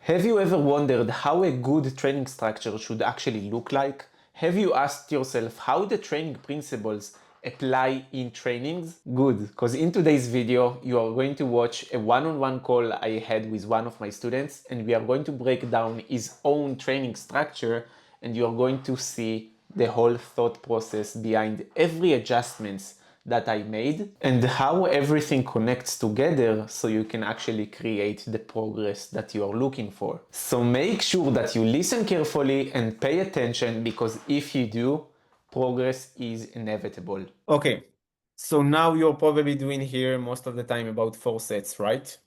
Have you ever wondered how a good training structure should actually look like? Have you asked yourself how the training principles apply in trainings? Good, because in today's video, you are going to watch a one-on-one call I had with one of my students, and we are going to break down his own training structure, and you are going to see the whole thought process behind every adjustments that I made and how everything connects together so you can actually create the progress that you are looking for. So make sure that you listen carefully and pay attention, because if you do, progress is inevitable. Okay, so now you're probably doing here most of the time about 4 sets, right?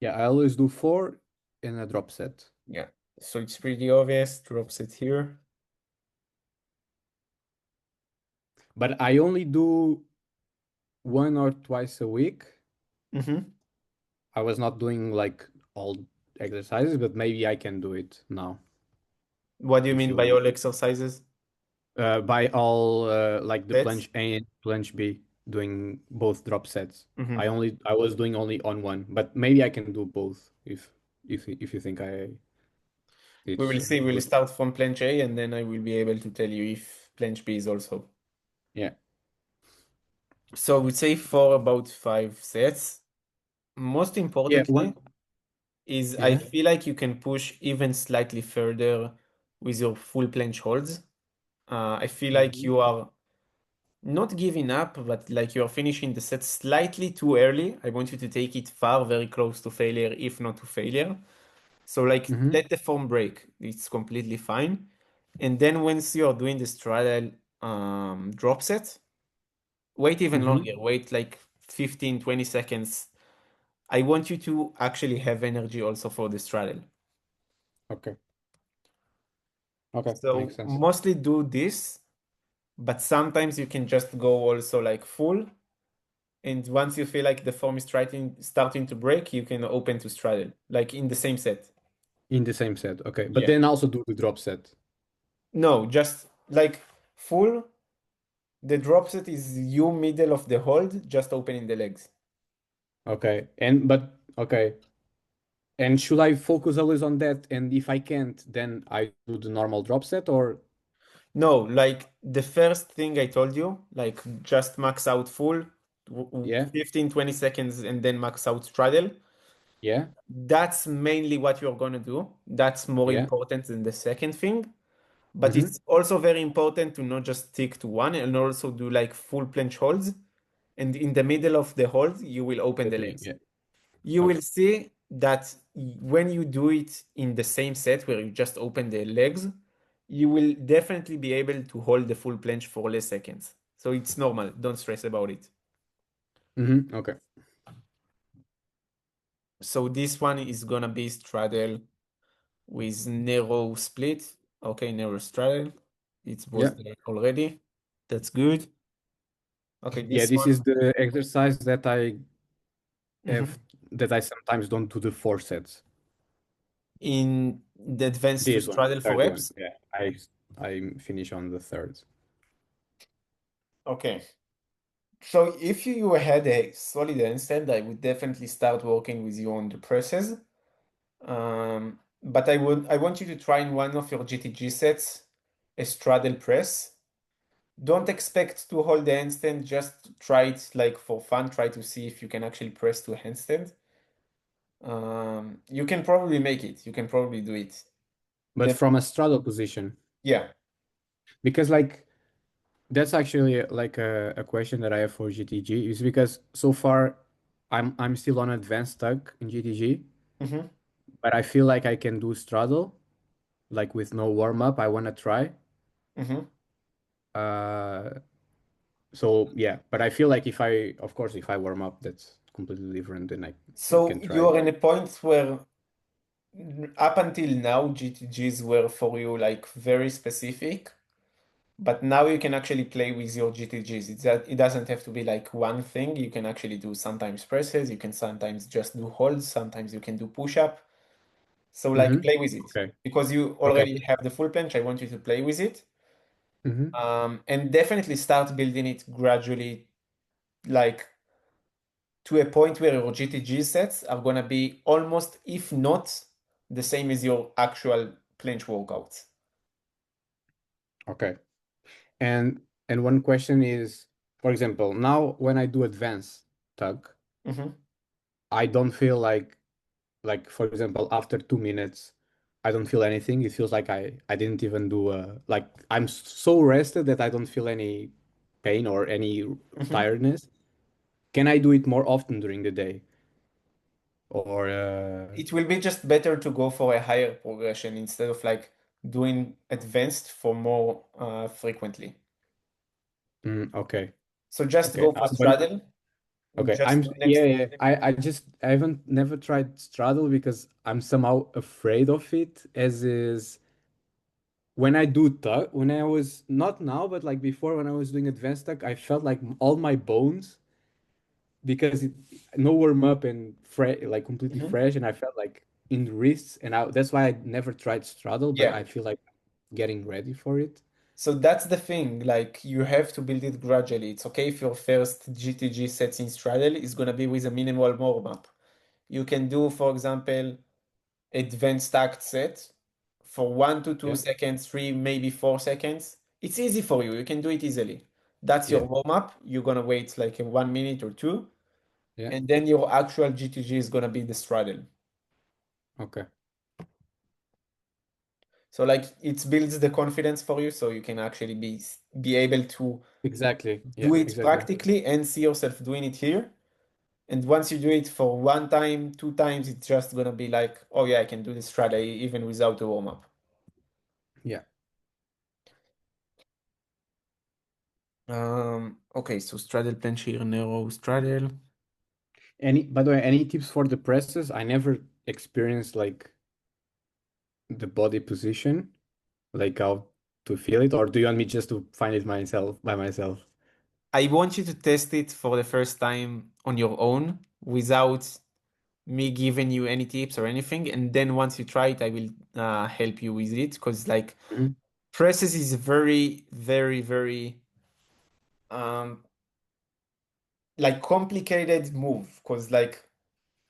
Yeah, I always do 4 in a drop set. Yeah, so it's pretty obvious. Drop set here. But I only do 1 or twice a week. Mm-hmm. I was not doing like all exercises, but maybe I can do it now. What do you If mean you by want. all exercises? By all like the Sets? planche A and planche B, doing both drop sets. Mm-hmm. I was doing only on one, but maybe I can do both if you think We it's will see. We'll good. start from Planche A and then I will be able to tell you if Planche B is also. Yeah. So I would say for about 5 sets. Most Yeah, importantly one. is I Yeah. feel like you can push even slightly further with your full planche holds. I feel like Mhm. you are not giving up, but like you are finishing the set slightly too early. I want you to take it far, very close to failure, if not to failure. So like Mhm. let the form break. It's completely fine. And then once you're doing the straddle drop set, wait even Mhm. longer. Wait like 15, 20 seconds. I want you to actually have energy also for the straddle. Okay. Okay. Makes So sense. mostly do this, but sometimes you can just go also like full. And once you feel like the form is starting to break, you can open to straddle, like in the same set. In the same set. Okay. But Yeah. then also do the drop set. No, just like full. The drop set is you middle of the hold, just opening the legs. Okay. Okay. And should I focus always on that? And if I can't, then I do the normal drop set or No, like the first thing I told you, like just max out full, yeah, 15, 20 seconds, and then max out straddle. yeah, That's mainly what you're going to do. That's more yeah. important than the second thing. But Mm-hmm. it's also very important to not just stick to one and also do like full planche holds. And in the middle of the hold, you will open the legs. Yeah. You Okay. will see that when you do it in the same set where you just open the legs, you will definitely be able to hold the full planche for less seconds. So it's normal. Don't stress about it. Mm-hmm. Okay. So this one is gonna be straddle with narrow split. Okay, narrow straddle. It was Yeah. there already. That's good. Okay, Yeah, this this one. is the exercise that I have Mhm. that I sometimes don't do the 4 sets. In the advanced to This one, the straddle for third one. reps. Yeah. I finish on the third. Okay. So if you had a solid handstand, I would definitely start working with you on the presses. But I want you to try in one of your GTG sets a straddle press. Don't expect to hold the handstand, just try it like for fun. Try to see if you can actually press to a handstand. You can probably make it. You can probably do it. But The from a straddle position. Yeah. Because like that's actually like a question that I have for GTG is because so far I'm still on advanced tug in GTG, Mm-hmm. but I feel like I can do straddle like with no warm up. I want to try. Mm-hmm. Uh, so yeah, but I feel like of course, if I warm up, that's completely different. Then I So can you try. are in a point where up until now GTGs were for you like very specific. But now you can actually play with your GTGs. It doesn't have to be like one thing. You can actually do sometimes presses. You can sometimes just do holds. Sometimes you can do push up. So like Mm-hmm. play with it Okay. because you Okay. already have the full bench. I want you to play with it. Mm-hmm. And definitely start building it gradually, like to a point where your GTG sets are gonna be almost, if not the same as your actual planche workouts. Okay. And one question is, for example, now when I do advanced tug, Mhm. I don't feel like for example, after 2 minutes, I don't feel anything. It feels like I didn't even do like I'm so rested that I don't feel any pain or any Mhm. tiredness. Can I do it more often during the day? Or It will be just better to go for a higher progression instead of like doing advanced for more frequently. okay. So just Okay. go for But straddle. okay, Just do yeah, next. yeah. I haven't never tried straddle because I'm somehow afraid of it, as is when I do tuck, when I was not now, but like before when I was doing advanced tuck, I felt like all my bones because no warm up and like completely Mhm. fresh, and I felt like in the wrists, and that's why I never tried straddle, but Yeah. I feel like getting ready for it. So that's the thing. Like you have to build it gradually. It's okay if your first GTG sets in straddle is gonna be with a minimal warm up. You can do, for example, advanced stacked set for 1 to 2 Yeah, seconds, 3, maybe 4 seconds. It's easy for you. You can do it easily. That's yeah, your warm up. You're gonna wait like a 1 minute or two, yeah. and then your actual GTG is gonna be the straddle. Okay, So like it builds the confidence for you, so you can actually be able to exactly. do Yeah, it exactly. practically and see yourself doing it here. And once you do it for 1 time, 2 times, it's just gonna be like, oh yeah, I can do this straddle even without a warm up. Yeah. Okay, so straddle planche here, narrow straddle. By the way, any tips for the presses? I never experienced like the body position, like how to feel it, or do you want me just to find it myself by myself? I want you to test it for the first time on your own without me giving you any tips or anything. And then once you try it, I will help you with it because like Mhm. presses is very, very, very um like complicated move because like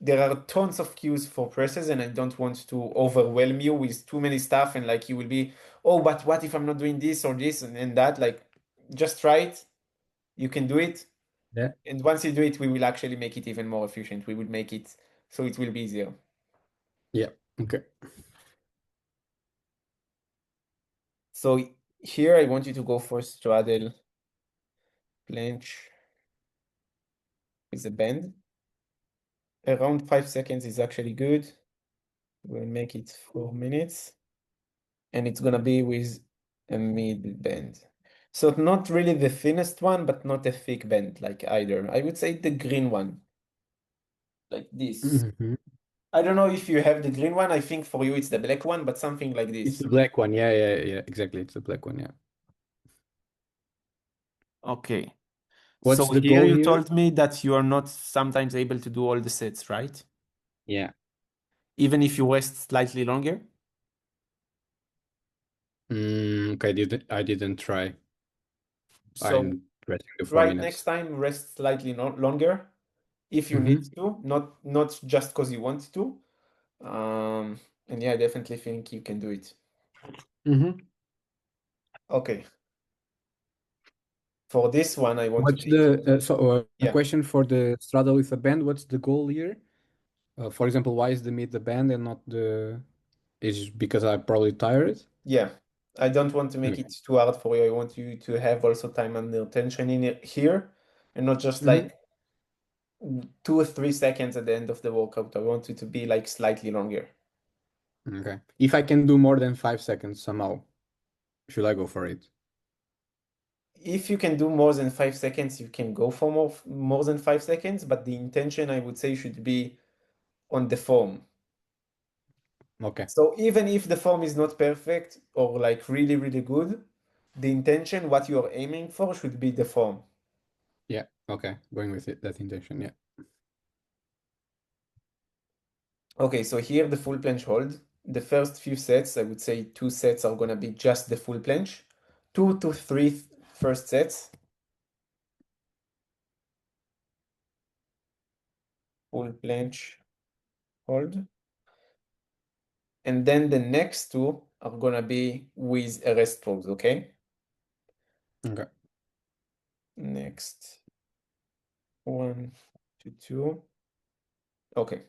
there are tons of cues for presses and I don't want to overwhelm you with too many stuff and like you will be, oh, but what if I'm not doing this or this and that? Like just try it. You can do it. Yeah. And once you do it, we will actually make it even more efficient. We will make it so it will be easier. Yeah. Okay. So here I want you to go for straddle planche with a bend. Around 5 seconds is actually good. We'll make it 4 minutes. And it's gonna be with a mid bend. So not really the thinnest one, but not a thick bend like either. I would say the green one, like this. Mhm. I don't know if you have the green one. I think for you it's the black one, but something like It's this. the black one. Yeah, yeah, yeah. Exactly. It's the black one. Yeah. Okay. So What's the here goal you here? told me that you are not sometimes able to do all the sets, right? Yeah. Even if you rest slightly longer. Okay. I didn't try. So I'm pressing the four try it next minutes. time, rest slightly longer if you need Mm-hmm. to, not just because you want to. And yeah, I definitely think you can do it. Mm-hmm. Okay. For this one, I want to What's make it. the a Yeah. question for the straddle with a band? What's the goal here? For example, why is the mid the band and not the? Is because I'm probably tired. Yeah. I don't want to make Okay. it too hard for you. I want you to have also time under tension in it here and not just Mm-hmm. like 2 or 3 seconds at the end of the workout. I want it to be like slightly longer. Okay. If I can do more than 5 seconds somehow, should I go for it? If you can do more than 5 seconds, you can go for more than 5 seconds, but the intention I would say should be on the form. Okay. So even if the form is not perfect or like really, really good, the intention, what you are aiming for should be the form. Yeah. Okay. Going with it. That intention. Yeah. Okay, so here the full planche hold. The first few sets, I would say 2 sets are gonna be just the full planche. 2 to 3 first sets, full planche hold. And then the next two are gonna be with a rest pose, okay? Okay. Next, 1 to 2. Okay.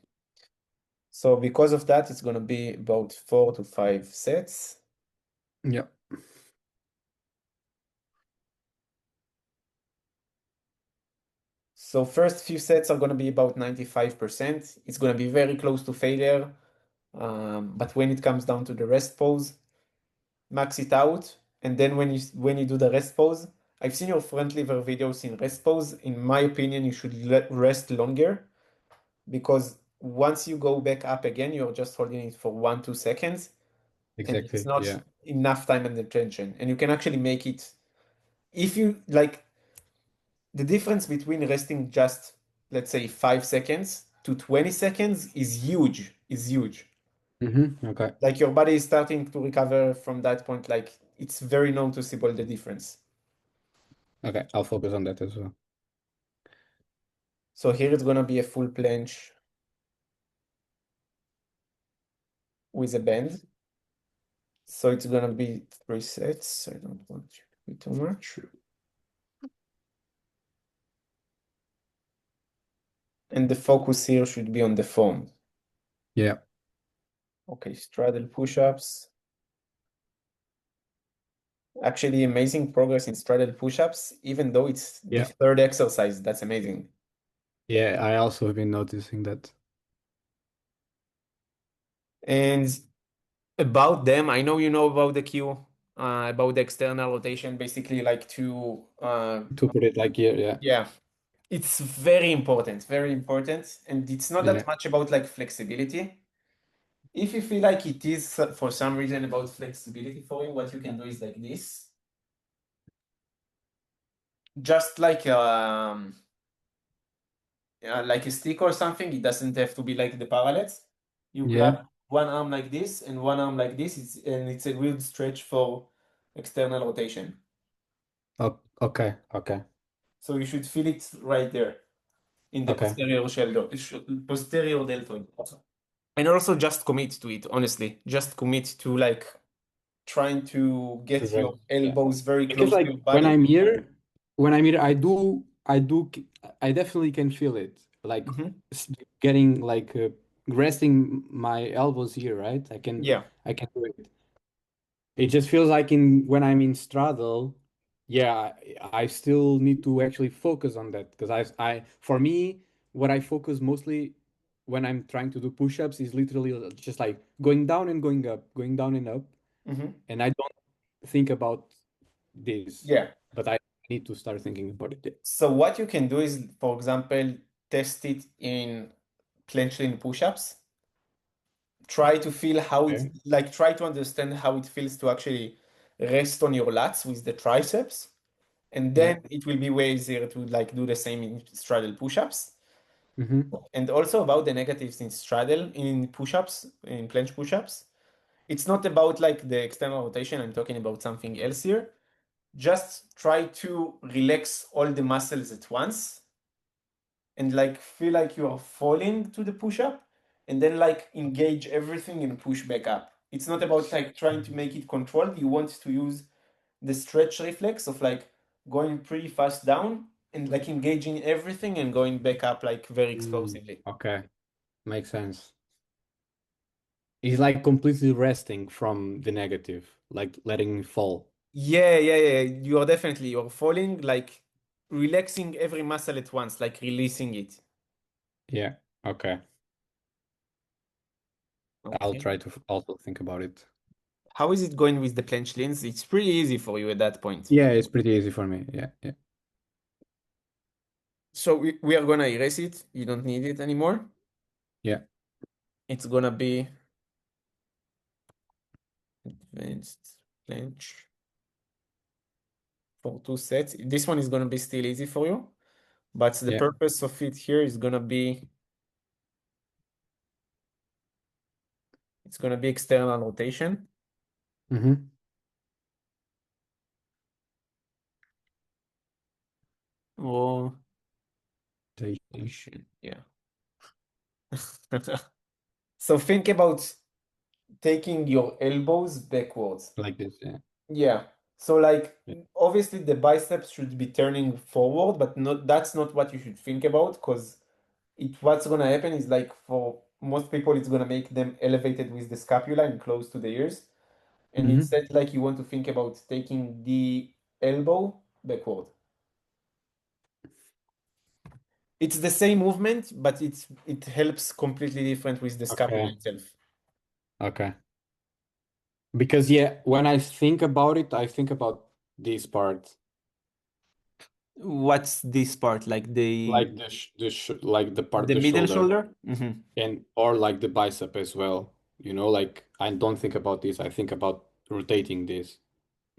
So because of that, it's gonna be about 4 to 5 sets. Yeah. So first few sets are gonna be about 95%. It's gonna be very close to failure. But when it comes down to the rest pose, max it out. And then when you do the rest pose, I've seen your front lever videos in rest pose. In my opinion, you should rest longer because once you go back up again, you're just holding it for 1, 2 seconds, and it's Exactly. not Yeah. enough time and attention. And you can actually make it if you like the difference between resting just let's say 5 seconds to 20 seconds is huge, is huge. Okay. Like your body is starting to recover from that point, like it's very noticeable the difference. Okay. I'll focus on that as well. So here it's gonna be a full planche with a bend. So it's gonna be 3 sets. I don't want to be too much. And the focus here should be on the form. Yeah. Okay, straddle push-ups. Actually, amazing progress in straddle push-ups, even though it's the Yeah. third exercise. That's amazing. Yeah. I also have been noticing that. And about them, I know you know about the Q, about the external rotation, basically like To put it like here. Yeah. yeah, it's very important, very important. And it's not Yeah. that much about like flexibility. If you feel like it is for some reason about flexibility for you, what you can do is like this. Just like a stick or something. It doesn't have to be like the parallels. You grab Yeah. one arm like this and one arm like this. It's a good stretch for external rotation. Okay. Okay. So you should feel it right there in the Okay. posterior deltoid. And also just commit to it, honestly. Just commit to like trying to To get your rest. Yeah. elbows very Because close to like your body. when I'm here, I definitely can feel it. Like Mhm. getting like resting my elbows here, right? Yeah. I can do it. It just feels like in when I'm in straddle, yeah, I still need to actually focus on that because for me, what I focus mostly when I'm trying to do push-ups is literally just like going down and going up, going down and up, Mhm. and I don't think about this, Yeah. but I need to start thinking about it. So what you can do is, for example, test it in planche lean push-ups. Try to feel how it, Okay. like, try to understand how it feels to actually rest on your lats with the triceps. And Yeah. then it will be way easier to like do the same in straddle push-ups. Mm-hmm. And also about the negatives in straddle, in push-ups, in planche push-ups. It's not about like the external rotation. I'm talking about something else here. Just try to relax all the muscles at once and like feel like you are falling to the push-up and then like engage everything and push back up. It's not about like trying to make it controlled. You want to use the stretch reflex of like going pretty fast down and like engaging everything and going back up like very explosively. Okay. Makes sense. He's like completely resting from the negative, like letting it fall. Yeah, yeah, yeah. You're falling, like relaxing every muscle at once, like releasing it. Yeah. Okay. I'll Okay. try to also think about it. How is it going with the planche leans? It's pretty easy for you at that point. Yeah, it's pretty easy for me. Yeah. Yeah. So we are gonna erase it. You don't need it anymore. Yeah. It's gonna be advanced planche for 2 sets. This one is gonna be still easy for you, but the Yeah. purpose of it here is gonna be it's gonna be external rotation Mm-hmm. or rotation. Yeah. So think about taking your elbows backwards. Like this, yeah. Yeah. So like Yeah. obviously the biceps should be turning forward, but not that's not what you should think about because what's gonna happen is like for most people it's gonna make them elevated with the scapula and close to the ears. And Hmm. instead like you want to think about taking the elbow backward. It's the same movement, but it helps completely different with the scapula Okay. itself. Okay. Because yeah, when I think about it, I think about this part, What's this part? Like like like the part, the the middle shoulder, shoulder? Mm-hmm. and or like the bicep as well. Like I don't think about this. I think about rotating this.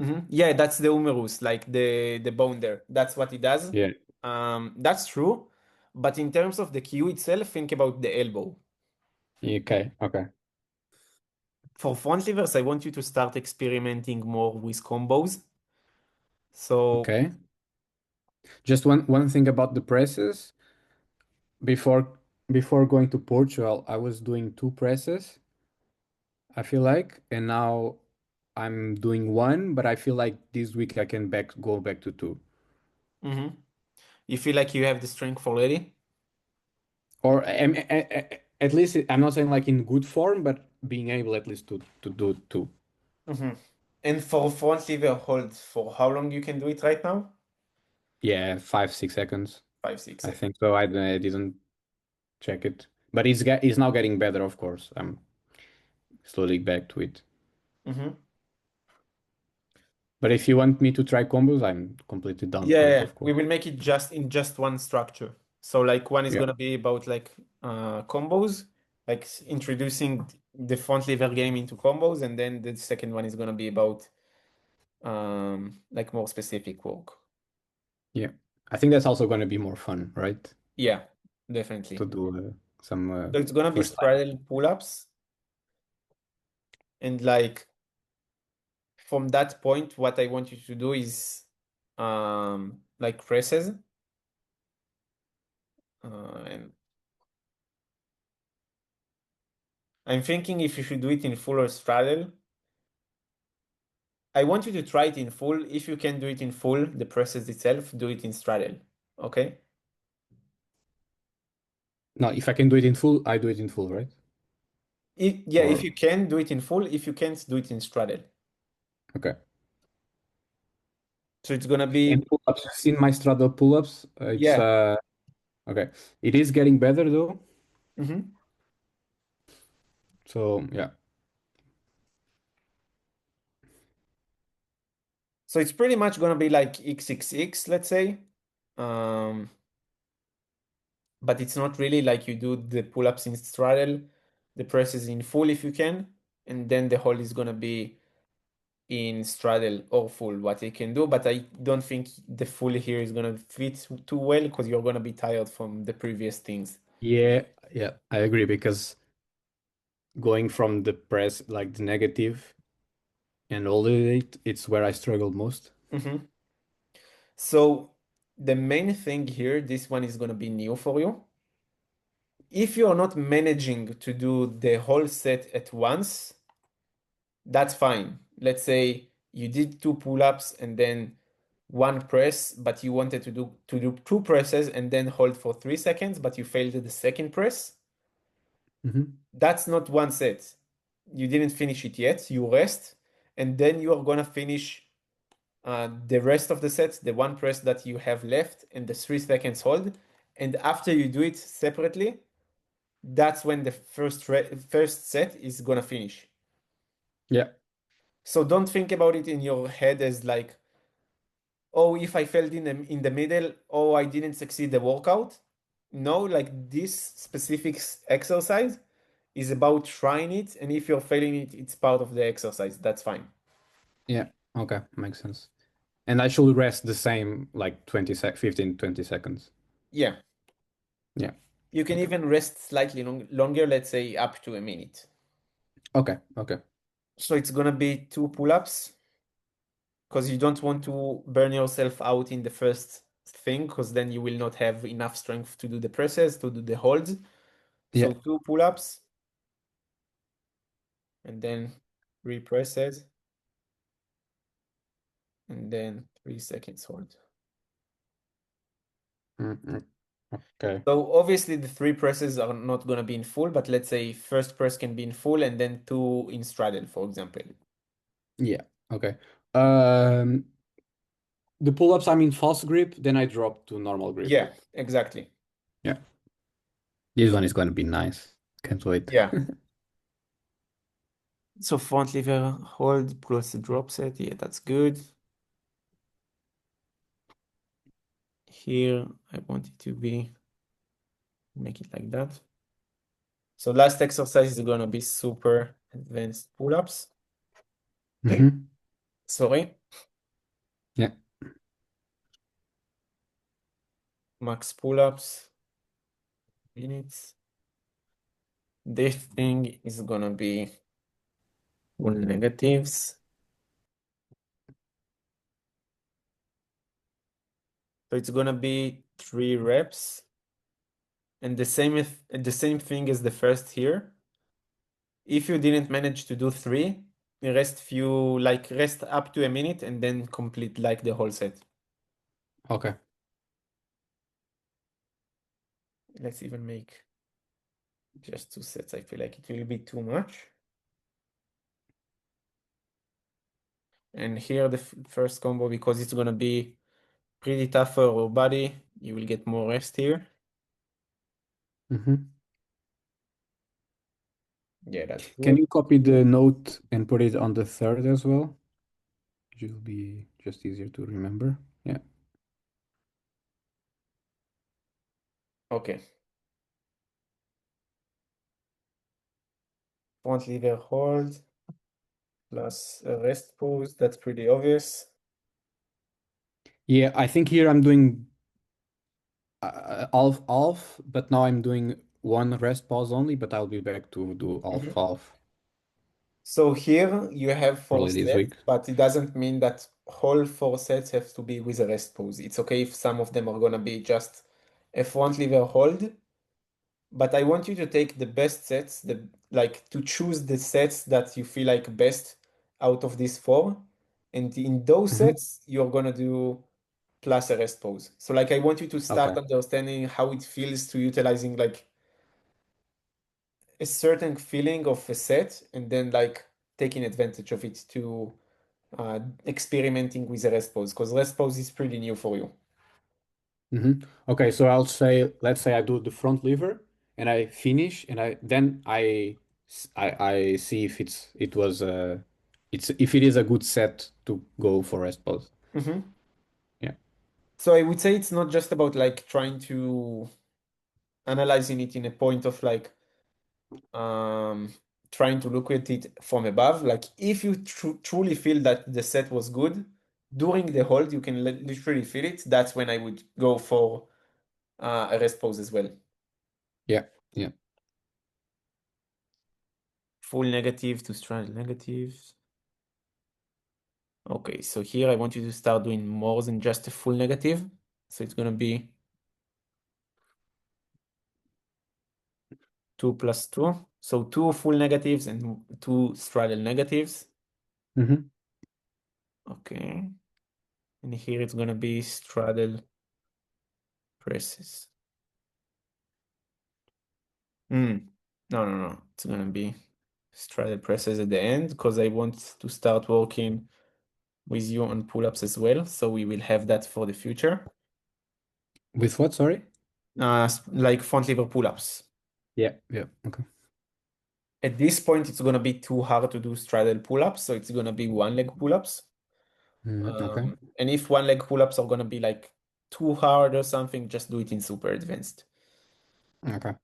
Mm-hmm. Yeah, that's the humerus, like the bone there. That's what it does. Yeah. That's true. But in terms of the cue itself, think about the elbow. Okay. Okay. For front levers, I want you to start experimenting more with combos. So, Okay. Just one thing about the presses. Before before going to Portugal, I was doing two presses, I feel like, and now I'm doing one, but I feel like this week I can go back to two. mhm. You feel like you have the strength already? Or at least I'm not saying like in good form, but being able at least to do two. Mhm. And for front lever hold, for how long you can do it right now? Yeah, 5, 6 seconds. Five, six I seconds. think so. I didn't check it, but it's now getting better. Of course, I'm slowly back to it. Mhm. But if you want me to try combos, I'm completely down Yeah, for yeah, it. yeah. Of We course. will make it just in just one structure. So like one is Yeah. gonna be about like combos, like introducing the front lever game into combos, and then the second one is gonna be about like more specific work. Yeah. I think that's also going to be more fun, right? Yeah, To definitely. do some So it's gonna be first time. straddle pull-ups, and like from that point, what I want you to do is like presses. And I'm thinking if you should do it in full or straddle. I want you to try it in full. If you can do it in full, the presses itself, do it in straddle. Okay? No, if I can do it in full, I do it in full, right? Yeah, if Or you can, do it in full. If you can't, do it in straddle. okay. So it's gonna And be, pull-ups, you've seen my straddle pull-ups. It's yeah. okay. It is getting better though. Hmm. So yeah. So it's pretty much gonna be like XXX, let's say. Um, but it's not really like you do the pull-ups in straddle, the presses in full if you can, and then the hold is gonna be in straddle or full what they can do, but I don't think the full here is gonna fit too well because you're gonna be tired from the previous things. Yeah, yeah, I agree because going from the press like the negative and all of it, it's where I struggled most. Mhm. So the main thing here, this one is gonna be new for you. If you're not managing to do the whole set at once, that's fine. Let's say you did two pull-ups and then one press, but you wanted to do two presses and then hold for 3 seconds, but you failed at the second press. Hmm. That's not one set. You didn't finish it yet. You rest, and then you are gonna finish the rest of the set, the one press that you have left, and the 3 seconds hold. And after you do it separately, that's when the first set is gonna finish. Yeah, So don't think about it in your head as like, oh, if I failed in the middle, oh, I didn't succeed the workout. No, like this specific exercise is about trying it, and if you're failing it, it's part of the exercise. That's fine. yeah. Okay, makes sense. And I should rest the same like 15, 20 seconds. Yeah, Yeah. you can Okay. even rest slightly longer, let's say up to a minute. Okay. Okay. So it's gonna be two pull-ups because you don't want to burn yourself out in the first thing because then you will not have enough strength to do the presses, to do the holds. Yeah. So two pull-ups. and then repress it, and then 3 seconds hold. Mm-mm. Okay. So obviously the three presses are not going to be in full, but let's say first press can be in full and then two in straddle, for example. Yeah. Okay. Um, the pull-ups, I'm in false grip, then I drop to normal grip. Yeah, exactly. Yeah. This one is going to be nice. Can't wait. Yeah. So front lever hold plus the drop set. Yeah, that's good. Here, I want it to be, make it like that. So last exercise is going to be super advanced pull-ups. Mm-hmm. Sorry, Yeah. max pull-ups, minutes. This thing is going to be full negatives. So it's going to be 3 reps. And the same thing as the first here. If you didn't manage to do 3, rest up to a minute and then complete like the whole set. Okay. Let's even make just 2 sets. I feel like it will be too much. And here the first combo, because it's gonna be pretty tough for our body, you will get more rest here. Mm-hmm. Yeah, that's Can good. you copy the note and put it on the third as well? It will be just easier to remember. Yeah. Okay. Front lever hold plus a rest pose. That's pretty obvious. Yeah, I think here I'm doing half half, but now I'm doing one rest pause only, but I'll be back to do half Mhm. half So here you have four probably this sets, week. but it doesn't mean that whole 4 sets have to be with a rest pose. It's okay if some of them are gonna be just a front lever hold, but I want you to take the best sets, to choose the sets that you feel like best out of these four. And in those Hmm. sets, you're gonna do plus a rest pose. So like I want you to start Okay. understanding how it feels to utilizing like a certain feeling of a set and then like taking advantage of it to experimenting with the rest pose because rest pose is pretty new for you. Hmm. Okay, so I'll say, let's say I do the front lever and I finish, and I see if it's if it is a good set to go for rest pause. Mhm. Yeah. So I would say it's not just about like trying to analyzing it in a point of like um, trying to look at it from above. Like if you truly feel that the set was good during the hold, you can literally feel it. That's when I would go for a rest pose as well. Yeah. Yeah. Full negative to straddle negatives. Okay, so here I want you to start doing more than just a full negative. So it's gonna be 2 plus 2. So 2 full negatives and 2 straddle negatives. Hmm. Okay. And here it's gonna be straddle presses. No, no, no. It's gonna be straddle presses at the end because I want to start working with you on pull-ups as well. So we will have that for the future. With what? Sorry? Like front lever pull-ups. Yeah. Yeah. Okay. At this point, it's gonna be too hard to do straddle pull-ups, so it's gonna be one leg pull-ups. Okay. And if one leg pull-ups are gonna be like too hard or something, just do it in super advanced. Okay.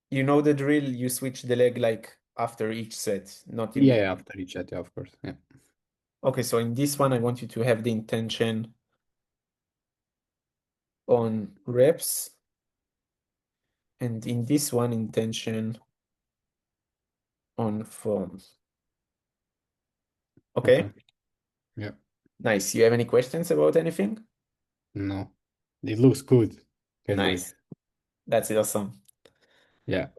You know the drill, you switch the leg like after each set, not Yeah, immediately. yeah, after each chat, yeah, of course. Yeah. Okay, so in this one, I want you to have the intention on reps, and in this one, intention on form. Okay. Okay, Yeah. nice. You have any questions about anything? No. It looks good. Can't wait. Nice. That's awesome. Yeah.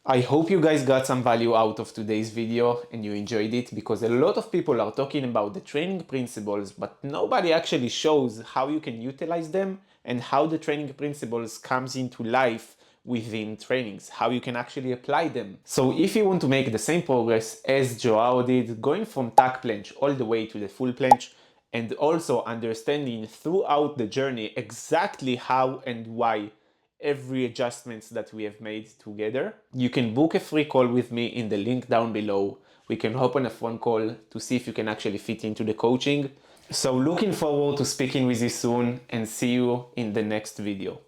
I hope you guys got some value out of today's video and you enjoyed it, because a lot of people are talking about the training principles, but nobody actually shows how you can utilize them and how the training principles comes into life within trainings, how you can actually apply them. So if you want to make the same progress as Joao did, going from tuck planche all the way to the full planche, and also understanding throughout the journey exactly how and why every adjustments that we have made together, you can book a free call with me in the link down below. We can hop on a phone call to see if you can actually fit into the coaching. So looking forward to speaking with you soon, and see you in the next video.